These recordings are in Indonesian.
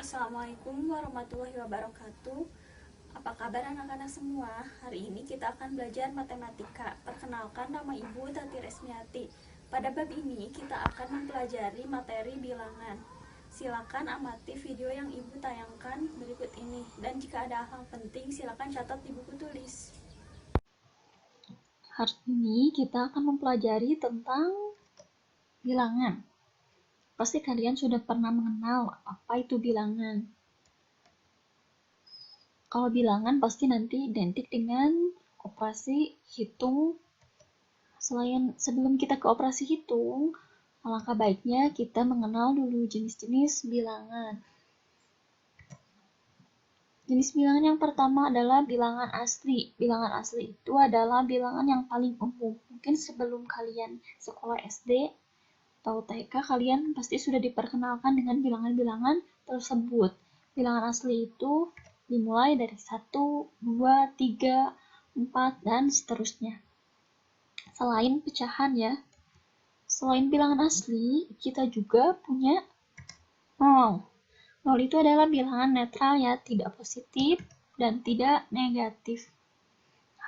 Assalamualaikum warahmatullahi wabarakatuh. Apa kabar anak-anak semua? Hari ini kita akan belajar matematika. Perkenalkan, nama Ibu Tati Resmiati. Pada bab ini kita akan mempelajari materi bilangan. Silakan amati video yang Ibu tayangkan berikut ini. Dan jika ada hal penting, silakan catat di buku tulis. Hari ini kita akan mempelajari tentang bilangan. Pasti kalian sudah pernah mengenal apa itu bilangan. Kalau bilangan pasti nanti identik dengan operasi hitung. Sebelum kita ke operasi hitung, alangkah baiknya kita mengenal dulu jenis-jenis bilangan. Jenis bilangan yang pertama adalah bilangan asli. Bilangan asli itu adalah bilangan yang paling umum. Mungkin sebelum kalian sekolah SD atau TK, kalian pasti sudah diperkenalkan dengan bilangan-bilangan tersebut. Bilangan asli itu dimulai dari 1, 2, 3, 4, dan seterusnya. Selain pecahan ya, selain bilangan asli, kita juga punya nol. Nol itu adalah bilangan netral ya, tidak positif dan tidak negatif.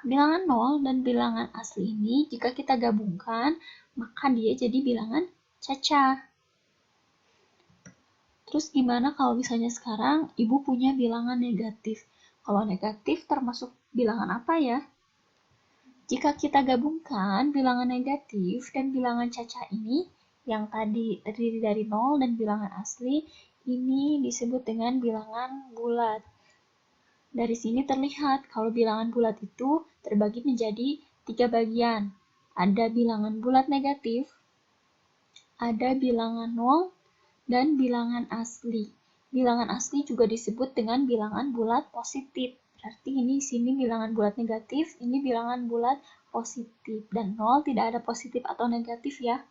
Bilangan nol dan bilangan asli ini jika kita gabungkan, maka dia jadi bilangan caca. Terus gimana kalau misalnya sekarang Ibu punya bilangan negatif? Kalau negatif termasuk bilangan apa ya? Jika kita gabungkan bilangan negatif dan bilangan caca ini, yang tadi terdiri dari nol dan bilangan asli, ini disebut dengan bilangan bulat. Dari sini terlihat kalau bilangan bulat itu terbagi menjadi 3 bagian. Ada bilangan bulat negatif, ada bilangan nol, dan bilangan asli. Bilangan asli juga disebut dengan bilangan bulat positif. Berarti ini sini bilangan bulat negatif, ini bilangan bulat positif. Dan nol tidak ada positif atau negatif ya.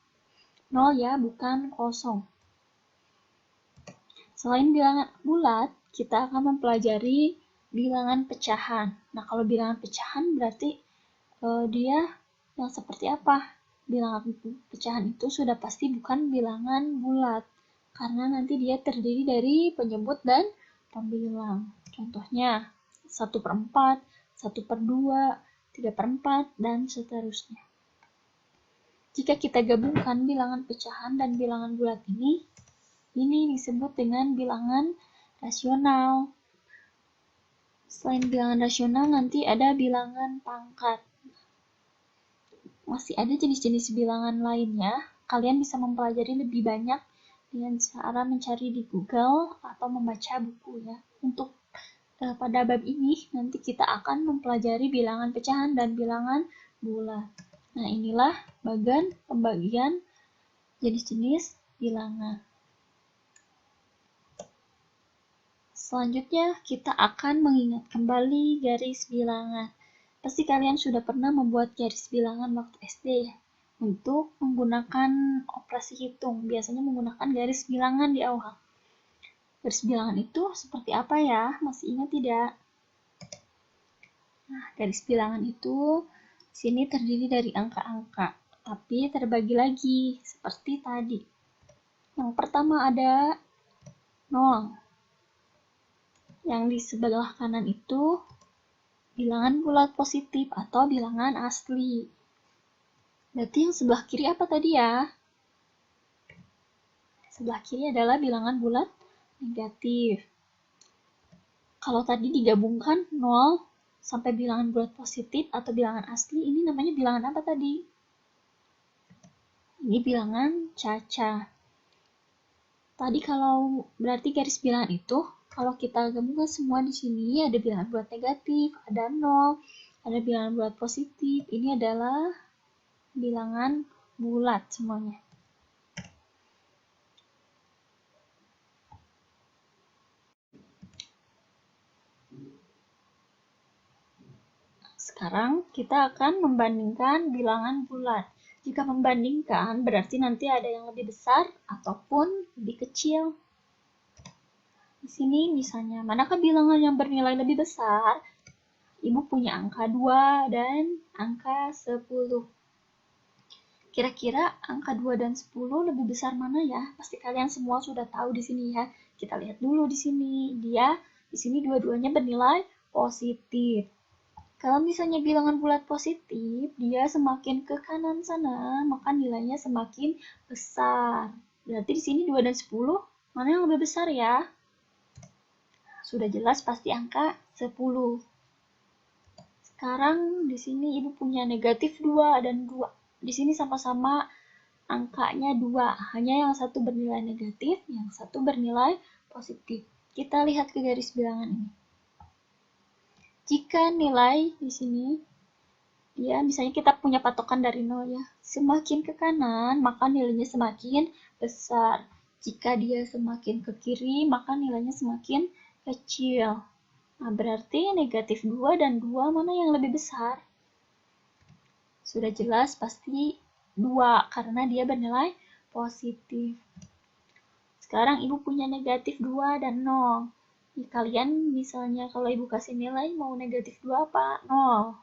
Nol ya, bukan kosong. Selain bilangan bulat, kita akan mempelajari bilangan pecahan. Nah, kalau bilangan pecahan berarti dia yang seperti apa? Bilangan pecahan itu sudah pasti bukan bilangan bulat, karena nanti dia terdiri dari penyebut dan pembilang. Contohnya 1/4, 1/2, 3/4, dan seterusnya. Jika kita gabungkan bilangan pecahan dan bilangan bulat ini disebut dengan bilangan rasional. Selain bilangan rasional, nanti ada bilangan pangkat. Masih ada jenis-jenis bilangan lainnya. Kalian bisa mempelajari lebih banyak dengan cara mencari di Google atau membaca buku ya. Untuk pada bab ini, nanti kita akan mempelajari bilangan pecahan dan bilangan bulat. Nah, inilah bagian pembagian jenis-jenis bilangan. Selanjutnya, kita akan mengingat kembali garis bilangan. Pasti kalian sudah pernah membuat garis bilangan waktu SD ya. Untuk menggunakan operasi hitung, biasanya menggunakan garis bilangan di awal. Garis bilangan itu seperti apa ya? Masih ingat tidak? Nah, garis bilangan itu sini terdiri dari angka-angka, tapi terbagi lagi seperti tadi. Yang pertama ada 0. Yang di sebelah kanan itu bilangan bulat positif atau bilangan asli. Berarti yang sebelah kiri apa tadi ya? Sebelah kiri adalah bilangan bulat negatif. Kalau tadi digabungkan 0 sampai bilangan bulat positif atau bilangan asli, ini namanya bilangan apa tadi? Ini bilangan caca. Tadi kalau berarti garis bilangan itu, kalau kita gabungkan semua di sini, ada bilangan bulat negatif, ada 0, ada bilangan bulat positif. Ini adalah bilangan bulat semuanya. Sekarang kita akan membandingkan bilangan bulat. Jika membandingkan, berarti nanti ada yang lebih besar ataupun lebih kecil. Di sini misalnya, manakah bilangan yang bernilai lebih besar? Ibu punya angka 2 dan angka 10. Kira-kira angka 2 dan 10 lebih besar mana ya? Pasti kalian semua sudah tahu di sini ya. Kita lihat dulu di sini. Di sini dua-duanya bernilai positif. Kalau misalnya bilangan bulat positif, dia semakin ke kanan sana, maka nilainya semakin besar. Berarti di sini 2 dan 10, mana yang lebih besar ya? Sudah jelas pasti angka 10. Sekarang di sini ibu punya negatif 2 dan 2. Di sini sama-sama angkanya 2, hanya yang satu bernilai negatif, yang satu bernilai positif. Kita lihat ke garis bilangan ini. Jika nilai di sini, ya misalnya kita punya patokan dari 0 ya, semakin ke kanan, maka nilainya semakin besar. Jika dia semakin ke kiri, maka nilainya semakin kecil. Nah, berarti negatif 2 dan 2 mana yang lebih besar? Sudah jelas pasti 2, karena dia bernilai positif. Sekarang ibu punya negatif 2 dan 0. Kalian misalnya kalau ibu kasih nilai mau negatif 2 apa? 0.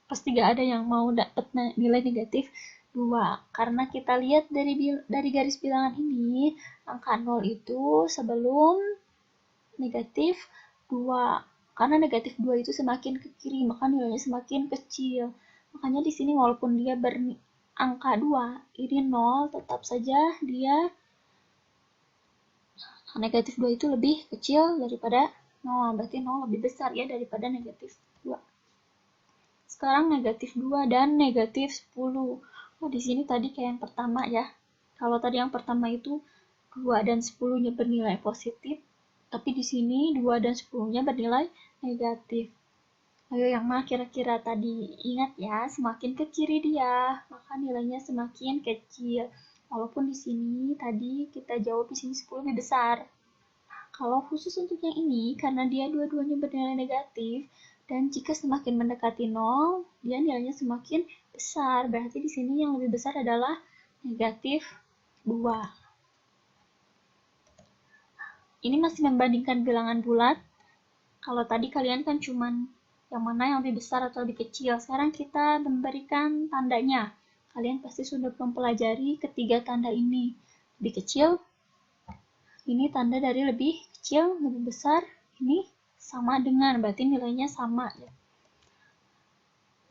Pasti gak ada yang mau dapat nilai negatif 2. Karena kita lihat dari garis bilangan ini, angka 0 itu sebelum negatif 2. Karena negatif 2 itu semakin ke kiri, maka nilainya semakin kecil. Makanya di sini walaupun dia berangka 2, ini 0, tetap saja dia negatif 2 itu lebih kecil daripada 0, berarti 0 lebih besar ya daripada negatif 2. Sekarang negatif 2 dan negatif 10. Oh, di sini tadi kayak yang pertama ya. Kalau tadi yang pertama itu 2 dan 10-nya bernilai positif, tapi di sini 2 dan 10-nya bernilai negatif. Ayo yang mana kira-kira tadi? Ingat ya, semakin ke kiri dia, maka nilainya semakin kecil. Walaupun di sini tadi kita jawab di sini 10 lebih besar. Kalau khusus untuk yang ini, karena dia dua-duanya bernilai negatif, dan jika semakin mendekati 0, dia nilainya semakin besar. Berarti di sini yang lebih besar adalah negatif 2. Ini masih membandingkan bilangan bulat. Kalau tadi kalian kan cuman yang mana yang lebih besar atau lebih kecil. Sekarang kita memberikan tandanya. Kalian pasti sudah mempelajari ketiga tanda ini. Lebih kecil, ini tanda dari lebih kecil, lebih besar, ini sama dengan, berarti nilainya sama.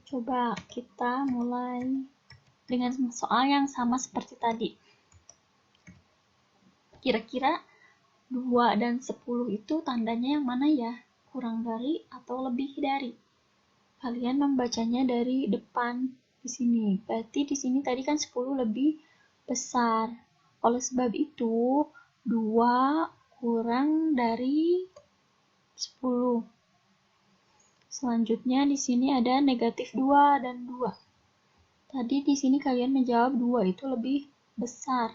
Coba kita mulai dengan soal yang sama seperti tadi. Kira-kira 2 dan 10 itu tandanya yang mana ya? Kurang dari atau lebih dari? Kalian membacanya dari depan di sini. Berarti di sini tadi kan 10 lebih besar. Oleh sebab itu, 2 kurang dari 10. Selanjutnya di sini ada negatif 2 dan 2. Tadi di sini kalian menjawab 2 itu lebih besar.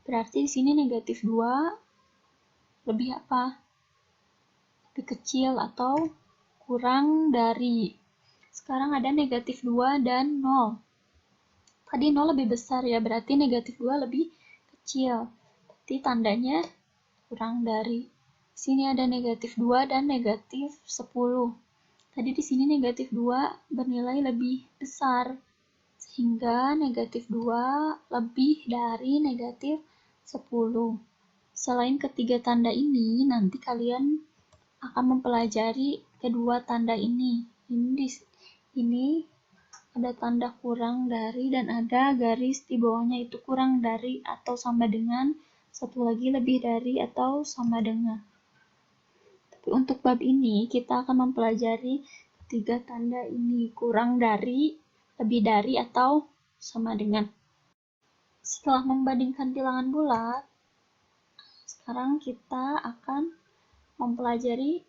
Berarti di sini negatif 2 lebih apa? Lebih kecil atau kurang dari. Sekarang ada negatif 2 dan 0. Tadi 0 lebih besar ya, berarti negatif 2 lebih kecil. Berarti tandanya kurang dari. Di sini ada negatif 2 dan negatif 10. Tadi di sini negatif 2 bernilai lebih besar, sehingga negatif 2 lebih dari negatif 10. Selain ketiga tanda ini, nanti kalian akan mempelajari kedua tanda ini. Ini ada tanda kurang dari dan ada garis di bawahnya itu kurang dari atau sama dengan, satu lagi lebih dari atau sama dengan. Tapi untuk bab ini kita akan mempelajari ketiga tanda ini, kurang dari, lebih dari atau sama dengan. Setelah membandingkan bilangan bulat, sekarang kita akan mempelajari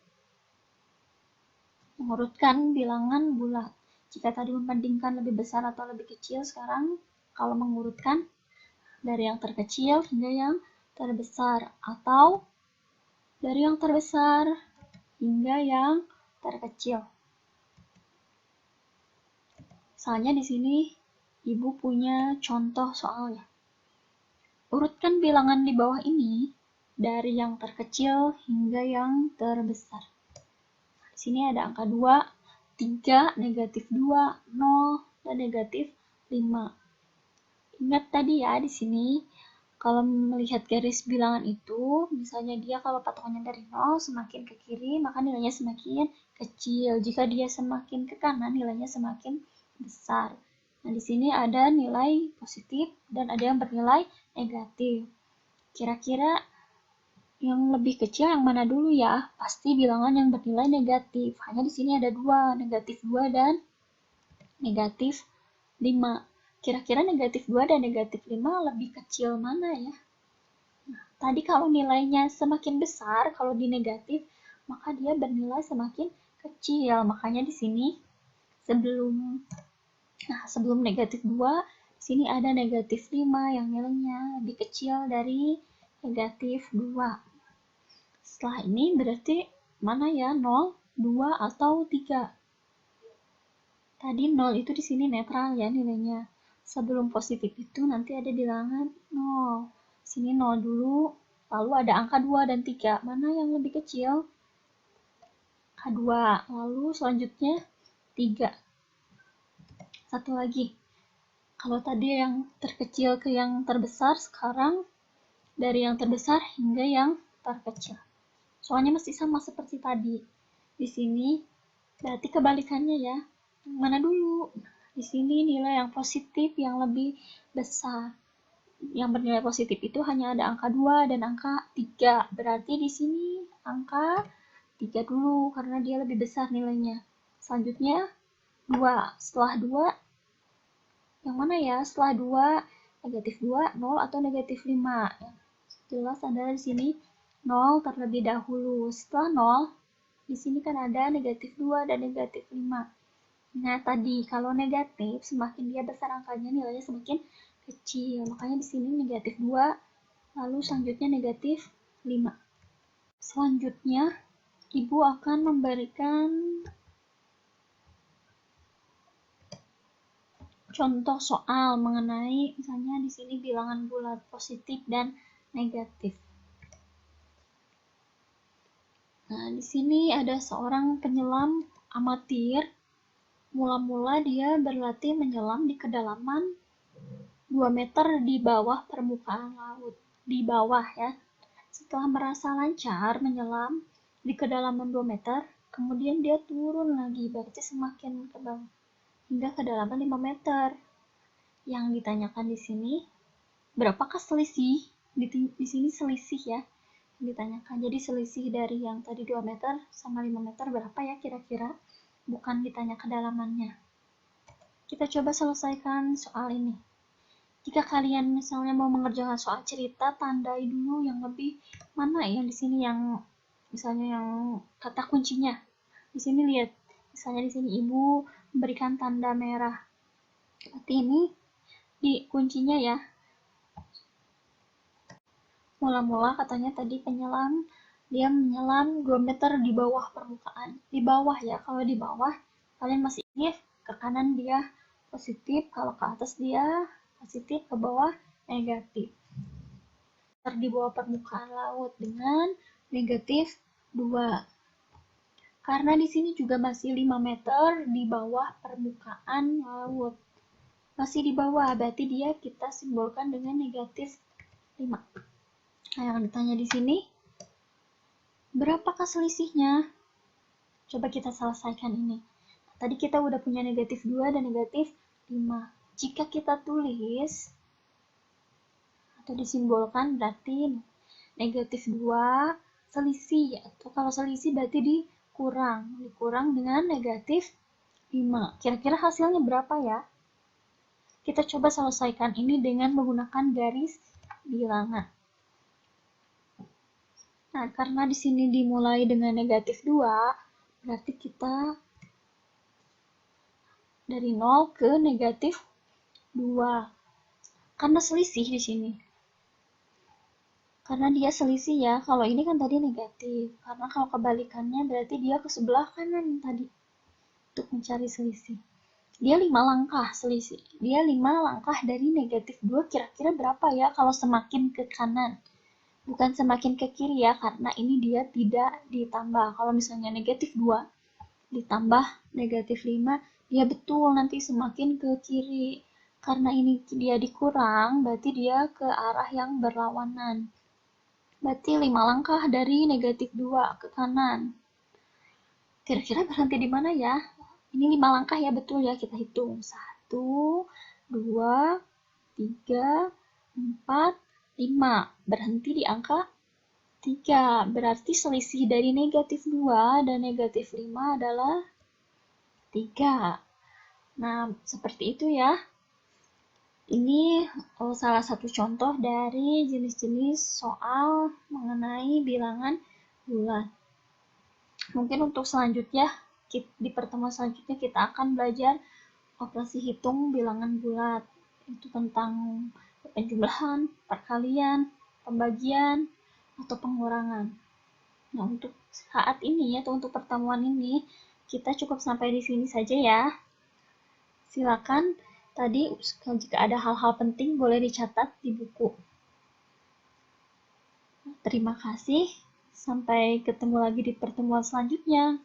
mengurutkan bilangan bulat. Jika tadi membandingkan lebih besar atau lebih kecil, sekarang kalau mengurutkan dari yang terkecil hingga yang terbesar, atau dari yang terbesar hingga yang terkecil. Misalnya di sini ibu punya contoh soalnya. Urutkan bilangan di bawah ini dari yang terkecil hingga yang terbesar. Di sini ada angka 2, 3, negatif 2, 0, dan negatif 5. Ingat tadi ya di sini Kalau melihat garis bilangan itu, misalnya dia kalau patokannya dari 0 semakin ke kiri, maka nilainya semakin kecil. Jika dia semakin ke kanan, nilainya semakin besar. Nah, di sini ada nilai positif dan ada yang bernilai negatif. Kira-kira yang lebih kecil yang mana dulu ya? Pasti bilangan yang bernilai negatif. Hanya di sini ada dua, negatif 2 dan negatif 5. Kira-kira negatif 2 dan negatif 5 lebih kecil mana ya? Tadi kalau nilainya semakin besar, kalau di negatif, maka dia bernilai semakin kecil. Makanya di sini sebelum negatif 2, di sini ada negatif 5 yang nilainya lebih kecil dari negatif 2. Setelah ini berarti mana ya? 0, 2, atau 3? Tadi 0 itu di sini netral ya nilainya. Sebelum positif itu nanti ada bilangan 0. Sini 0 dulu, lalu ada angka 2 dan 3. Mana yang lebih kecil? Angka 2. Lalu selanjutnya 3. Satu lagi. Kalau tadi yang terkecil ke yang terbesar, sekarang dari yang terbesar hingga yang terkecil. Soalnya masih sama seperti tadi. Di sini berarti kebalikannya ya. Mana dulu? Di sini nilai yang positif yang lebih besar. Yang bernilai positif itu hanya ada angka 2 dan angka 3. Berarti di sini angka 3 dulu karena dia lebih besar nilainya. Selanjutnya 2. Setelah 2, yang mana ya? Setelah 2, negatif 2, 0 atau negatif 5. Jelas ada di sini 0 terlebih dahulu. Setelah 0, di sini kan ada negatif 2 dan negatif 5. Nah, tadi kalau negatif, semakin dia besar angkanya, nilainya semakin kecil. Makanya di sini negatif 2, lalu selanjutnya negatif 5. Selanjutnya, Ibu akan memberikan contoh soal mengenai misalnya di sini bilangan bulat positif dan negatif. Nah, di sini ada seorang penyelam amatir. Mula-mula dia berlatih menyelam di kedalaman 2 meter di bawah permukaan laut. Di bawah ya. Setelah merasa lancar menyelam di kedalaman 2 meter, kemudian dia turun lagi, berarti semakin ke bawah. Hingga kedalaman 5 meter. Yang ditanyakan di sini, berapakah selisih? Di sini selisih ya. Yang ditanyakan. Jadi selisih dari yang tadi 2 meter sama 5 meter berapa ya kira-kira? Bukan ditanya kedalamannya. Kita coba selesaikan soal ini. Jika kalian misalnya mau mengerjakan soal cerita, tandai dulu yang lebih mana yang di sini yang misalnya yang kata kuncinya. Di sini lihat, misalnya di sini ibu memberikan tanda merah. Berarti ini di kuncinya ya. Mula-mula katanya tadi penyelam, dia menyelam 2 meter di bawah permukaan. Di bawah ya, kalau di bawah kalian masih ingat ke kanan dia positif, kalau ke atas dia positif, ke bawah negatif. Di bawah permukaan laut dengan negatif 2. Karena di sini juga masih 5 meter di bawah permukaan laut. Masih di bawah, berarti dia kita simbolkan dengan negatif 5. Nah, yang ditanya di sini, berapakah selisihnya? Coba kita selesaikan ini. Tadi kita udah punya negatif 2 dan negatif 5. Jika kita tulis atau disimbolkan berarti negatif 2 selisih, atau kalau selisih berarti dikurang dengan negatif 5. Kira-kira hasilnya berapa ya? Kita coba selesaikan ini dengan menggunakan garis bilangan. Nah, karena di sini dimulai dengan negatif 2, berarti kita dari 0 ke negatif 2. Karena selisih di sini. Karena dia selisih ya, kalau ini kan tadi negatif. Karena kalau kebalikannya berarti dia ke sebelah kanan tadi. Untuk mencari selisih. Dia 5 langkah selisih. Dia 5 langkah dari negatif 2, kira-kira berapa ya kalau semakin ke kanan? Bukan semakin ke kiri ya, karena ini dia tidak ditambah. Kalau misalnya negatif 2 ditambah negatif 5, dia betul nanti semakin ke kiri. Karena ini dia dikurang, berarti dia ke arah yang berlawanan. Berarti 5 langkah dari negatif 2 ke kanan. Kira-kira berhenti di mana ya? Ini 5 langkah ya, betul ya, kita hitung. 1, 2, 3, 4, 5. Berhenti di angka 3. Berarti selisih dari negatif 2 dan negatif 5 adalah 3. Nah, seperti itu ya. Ini salah satu contoh dari jenis-jenis soal mengenai bilangan bulat. Mungkin untuk selanjutnya, di pertemuan selanjutnya kita akan belajar operasi hitung bilangan bulat. Itu tentang penjumlahan, perkalian, pembagian, atau pengurangan. Nah, untuk saat ini atau untuk pertemuan ini, kita cukup sampai di sini saja ya. Silakan tadi jika ada hal-hal penting boleh dicatat di buku. Terima kasih. Sampai ketemu lagi di pertemuan selanjutnya.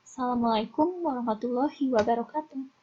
Assalamualaikum warahmatullahi wabarakatuh.